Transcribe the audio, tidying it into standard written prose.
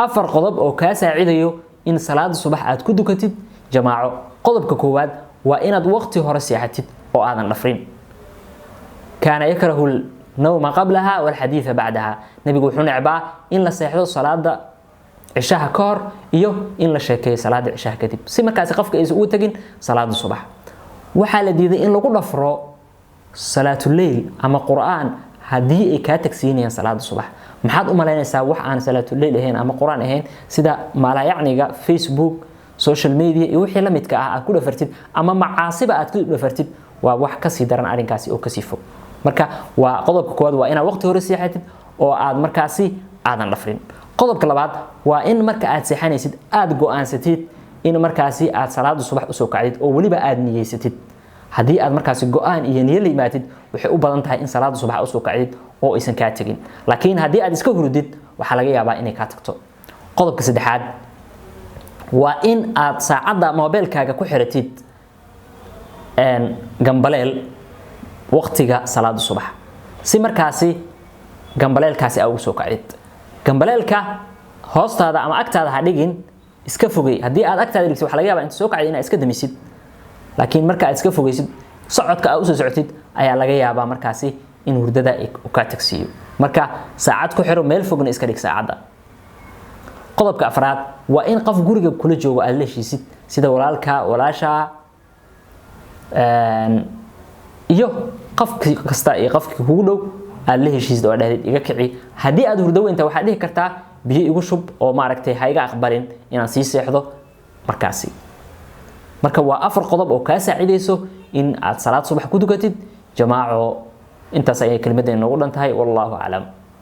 afar qodob oo ka saacidayo in salaada subax aad ku dukatid jamaaco. qodobka koowaad waa inaad waqti hore seexatid oo aadan dhafrin. kaana yakrahu nawma qablaha wal haditha ba'daha. nabigu wuxuu necbaa in la seexdo salaada cishaha ka hor iyo in la sheekeeyo salaada cishaha kadib si markaas qofka ay u tagin salaada subax. waxaa la diiday in lagu dhafro salaatul layl ama quraan hadii ay ka tagsiinayaan salaada subax. maxaad u malaynaysaa wax aan salaatul layl ahayn ama quraan ahayn sida maalayacniga Facebook, social media iyo wixii la midka ah aad ku dhafartid ama macaasiba aad ku dhafartid waa wax ka sii daran arinkaasi oo ka sii fog. marka waa qodobka koowaad waa inaad waqti hore seexatid oo aad markaasi aadan dhafrin. qodobka labaad waa in marka aad seexanaysid aad go'aansatid in markaasi aad salaada subax u soo kacdid oo waliba aad niyeysatid. hadii aad markaasi go'aan iyo niyad leeyahay waxay u badan tahay in salaada subax u soo kacdid oo aysan ka tagin. laakiin hadii aad iska hurdid waxa laga yaabaa inay ka tagto. qodobka saddexaad waa in aad saacada mobilkaaga ku xiratid gambaleel waqtiga salaada subax si markaasi gambaleelkaasi aad ugu soo kacdid. gambaleelka hoostaada ama agtaada ha dhigin, iska fogay. hadii aad agtaada dhigtid waxa laga yaabaa inta soo kacday inaad iska damisid. laakiin marka aad iska fogaysid socodka aad u soo socotid ayaa laga yaabaa markaasi in hurdada ay ka tagsiyo. marka saacad ku xiro meel fogna iska dhig saacada. qodobka afraad waa in qof guriga kula joogo aad la heshiisid sida walaalka, walaasha iyo qof kasta iyo qofka kugu dhow aad la heshiisid oo dhahdid iga kici. hadii aad hurdo inta waxa dhihi kartaa biyo igu shub oo maaragtay ha iga aqbalin inaan sii seexdo markaasi. marka waa afar qodob oo ka saacideyso in aad salaad subax ku dukatid jamaaco. intaas ay kelmadeen ugu dhantahay wallahu a'lam.